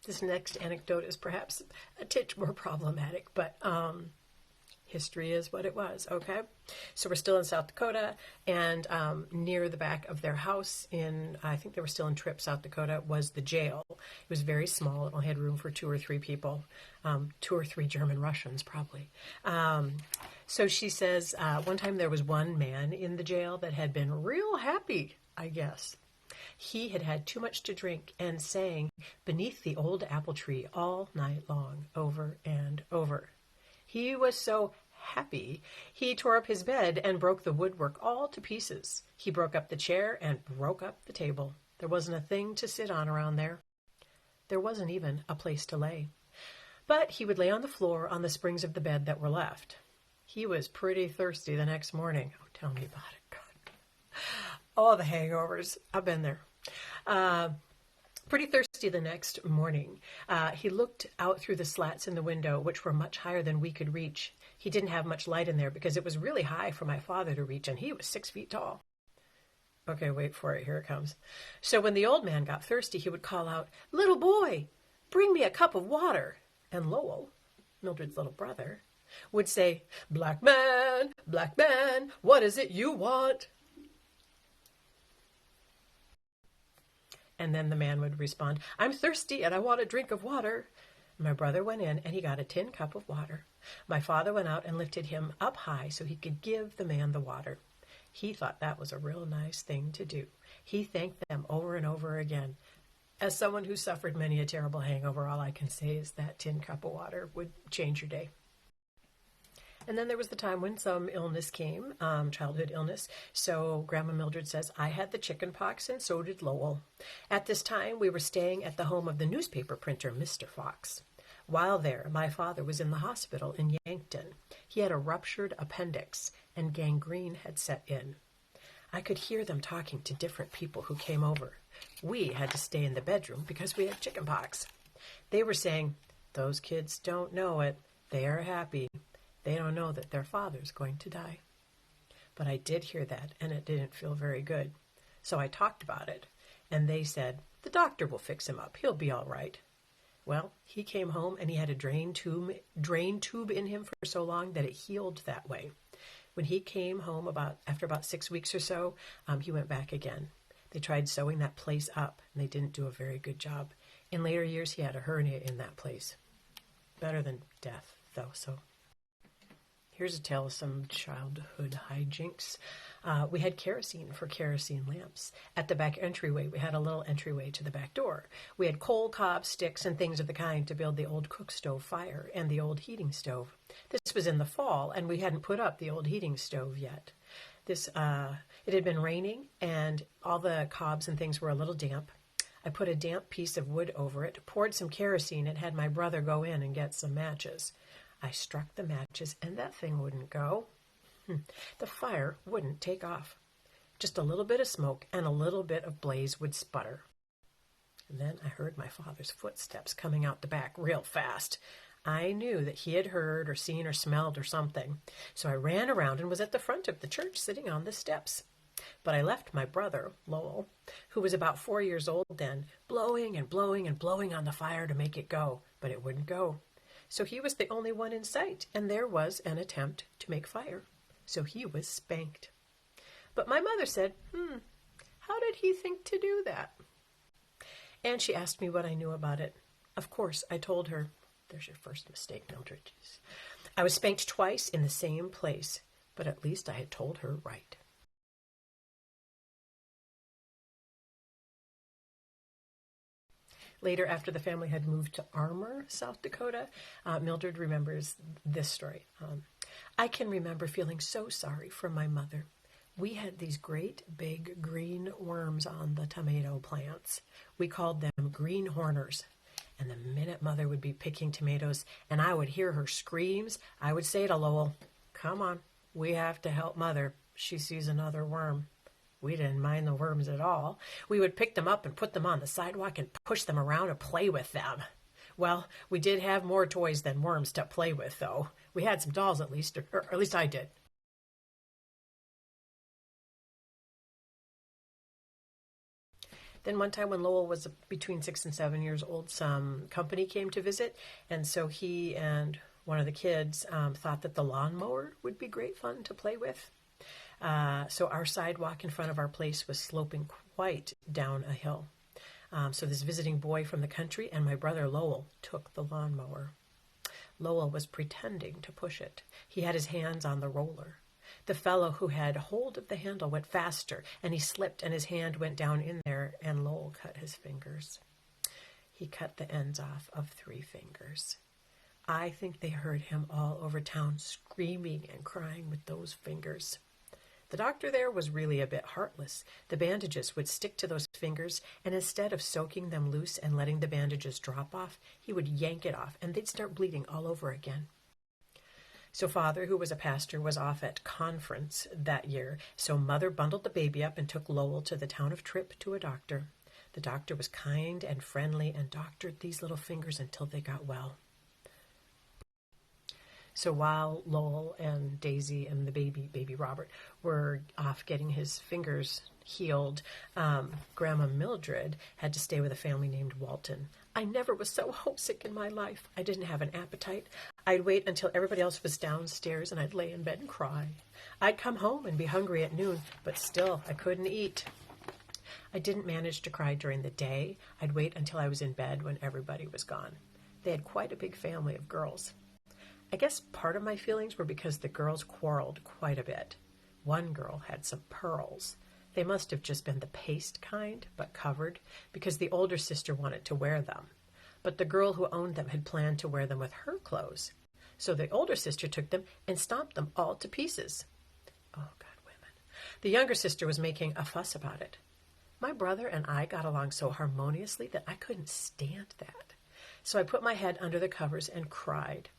This next anecdote is perhaps a titch more problematic, but history is what it was, okay? So we're still in South Dakota, and near the back of their house I think they were still in Tripp, South Dakota, was the jail. It was very small. It only had room for 2 or 3 people, 2 or 3 German Russians probably. So she says one time there was one man in the jail that had been real happy, I guess. He had had too much to drink and sang "Beneath the Old Apple Tree" all night long, over and over. He was so happy, he tore up his bed and broke the woodwork all to pieces. He broke up the chair and broke up the table. There wasn't a thing to sit on around there. There wasn't even a place to lay. But he would lay on the floor on the springs of the bed that were left. He was pretty thirsty the next morning. Oh, tell me about it, God. All the hangovers. I've been there. Pretty thirsty the next morning. He looked out through the slats in the window, which were much higher than we could reach. He didn't have much light in there because it was really high for my father to reach, and he was 6 feet tall. Okay, wait for it. Here it comes. So when the old man got thirsty, he would call out, "Little boy, bring me a cup of water." And Lowell, Mildred's little brother, would say, black man, what is it you want?" And then the man would respond, "I'm thirsty and I want a drink of water." My brother went in and he got a tin cup of water. My father went out and lifted him up high so he could give the man the water. He thought that was a real nice thing to do. He thanked them over and over again. As someone who suffered many a terrible hangover, all I can say is that tin cup of water would change your day. And then there was the time when some illness came, childhood illness. So Grandma Mildred says, I had the chicken pox and so did Lowell. At this time, we were staying at the home of the newspaper printer, Mr. Fox. While there, my father was in the hospital in Yankton. He had a ruptured appendix and gangrene had set in. I could hear them talking to different people who came over. We had to stay in the bedroom because we had chicken pox. They were saying, "Those kids don't know it. They are happy. They don't know that their father's going to die." But I did hear that, and it didn't feel very good. So I talked about it, and they said, "The doctor will fix him up. He'll be all right." Well, he came home, and he had a drain tube in him for so long that it healed that way. When he came home after about 6 weeks or so, he went back again. They tried sewing that place up, and they didn't do a very good job. In later years, he had a hernia in that place. Better than death, though, so... Here's a tale of some childhood hijinks. We had kerosene for kerosene lamps. At the back entryway, we had a little entryway to the back door. We had coal, cob, sticks, and things of the kind to build the old cook stove fire and the old heating stove. This was in the fall, and we hadn't put up the old heating stove yet. It had been raining, and all the cobs and things were a little damp. I put a damp piece of wood over it, poured some kerosene, and had my brother go in and get some matches. I struck the matches, and that thing wouldn't go. The fire wouldn't take off. Just a little bit of smoke and a little bit of blaze would sputter. And then I heard my father's footsteps coming out the back real fast. I knew that he had heard or seen or smelled or something. So I ran around and was at the front of the church sitting on the steps. But I left my brother, Lowell, who was about 4 years old then, blowing and blowing and blowing on the fire to make it go, but it wouldn't go. So he was the only one in sight, and there was an attempt to make fire. So he was spanked. But my mother said, how did he think to do that? And she asked me what I knew about it. Of course, I told her. There's your first mistake, Mildred. I was spanked twice in the same place, but at least I had told her right. Later, after the family had moved to Armour, South Dakota, Mildred remembers this story. I can remember feeling so sorry for my mother. We had these great big green worms on the tomato plants. We called them greenhorners. And the minute Mother would be picking tomatoes and I would hear her screams, I would say to Lowell, "Come on, we have to help Mother. She sees another worm." We didn't mind the worms at all. We would pick them up and put them on the sidewalk and push them around and play with them. Well, we did have more toys than worms to play with, though. We had some dolls at least, or at least I did. Then one time when Lowell was between 6 and 7 years old, some company came to visit, and so he and one of the kids thought that the lawnmower would be great fun to play with. So our sidewalk in front of our place was sloping quite down a hill. So this visiting boy from the country and my brother Lowell took the lawnmower. Lowell was pretending to push it. He had his hands on the roller. The fellow who had hold of the handle went faster, and he slipped, and his hand went down in there, and Lowell cut his fingers. He cut the ends off of 3 fingers. I think they heard him all over town screaming and crying with those fingers. The doctor there was really a bit heartless. The bandages would stick to those fingers, and instead of soaking them loose and letting the bandages drop off, he would yank it off, and they'd start bleeding all over again. So Father, who was a pastor, was off at conference that year, so Mother bundled the baby up and took Lowell to the town of Tripp to a doctor. The doctor was kind and friendly and doctored these little fingers until they got well. So while Lowell and Daisy and the baby Robert, were off getting his fingers healed, Grandma Mildred had to stay with a family named Walton. I never was so homesick in my life. I didn't have an appetite. I'd wait until everybody else was downstairs and I'd lay in bed and cry. I'd come home and be hungry at noon, but still I couldn't eat. I didn't manage to cry during the day. I'd wait until I was in bed when everybody was gone. They had quite a big family of girls. I guess part of my feelings were because the girls quarreled quite a bit. One girl had some pearls. They must have just been the paste kind, but covered, because the older sister wanted to wear them. But the girl who owned them had planned to wear them with her clothes. So the older sister took them and stomped them all to pieces. Oh, God, women. The younger sister was making a fuss about it. My brother and I got along so harmoniously that I couldn't stand that. So I put my head under the covers and cried.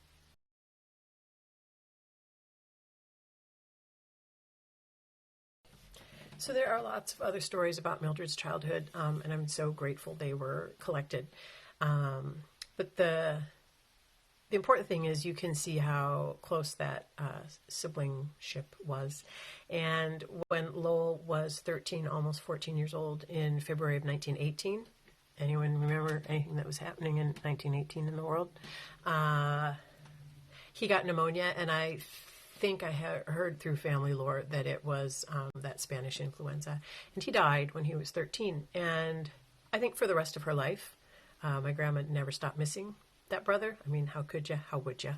So there are lots of other stories about Mildred's childhood, and I'm so grateful they were collected. But the important thing is you can see how close that siblingship was. And when Lowell was 13, almost 14 years old, in February of 1918, anyone remember anything that was happening in 1918 in the world? He got pneumonia, and I think I heard through family lore that it was that Spanish influenza. And he died when he was 13. And I think for the rest of her life, my grandma never stopped missing that brother. I mean, how could you? How would you?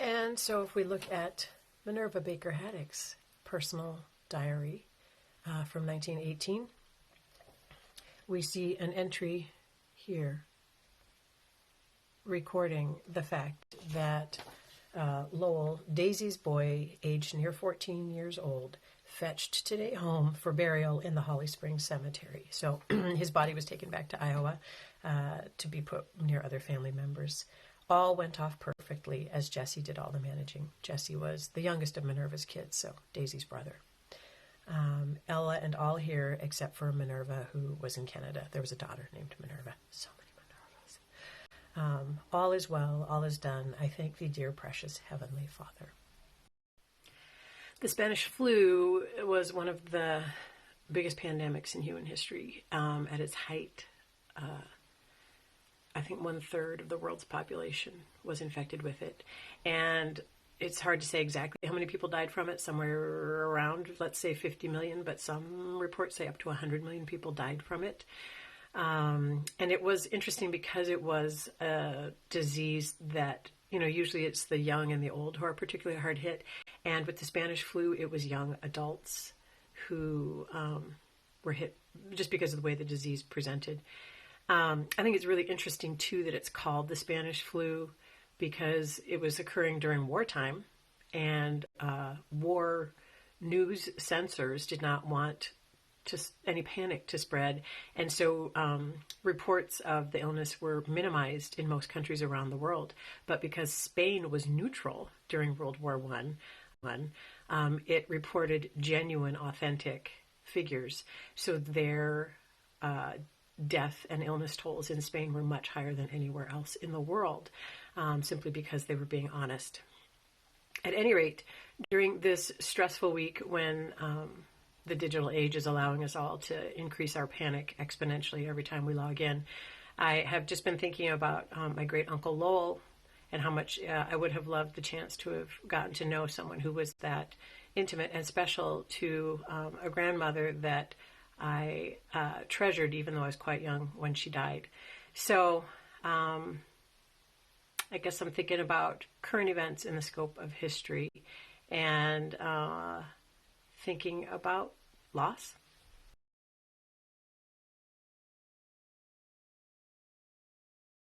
And so if we look at Minerva Baker Haddock's personal diary from 1918, we see an entry here recording the fact that Lowell, Daisy's boy, aged near 14 years old, fetched today home for burial in the Holly Springs Cemetery. So his body was taken back to Iowa to be put near other family members. All went off perfectly as Jesse did all the managing. Jesse was the youngest of Minerva's kids, so Daisy's brother. Ella and all here except for Minerva, who was in Canada. There was a daughter named Minerva. So many Minervas. All is well, all is done. I thank thee, dear precious Heavenly Father. The Spanish flu was one of the biggest pandemics in human history. At its height, I think 1/3 of the world's population was infected with it. And it's hard to say exactly how many people died from it, somewhere around, let's say 50 million, but some reports say up to 100 million people died from it. And it was interesting because it was a disease that, usually it's the young and the old who are particularly hard hit. And with the Spanish flu, it was young adults who were hit just because of the way the disease presented. I think it's really interesting, too, that it's called the Spanish flu because it was occurring during wartime, and war news censors did not want any panic to spread. And so reports of the illness were minimized in most countries around the world. But because Spain was neutral during World War I, it reported genuine, authentic figures. So their death and illness tolls in Spain were much higher than anywhere else in the world, simply because they were being honest. At any rate, during this stressful week when the digital age is allowing us all to increase our panic exponentially every time we log in. I have just been thinking about my great uncle Lowell and how much I would have loved the chance to have gotten to know someone who was that intimate and special to a grandmother that I treasured, even though I was quite young when she died. So I guess I'm thinking about current events in the scope of history and thinking about loss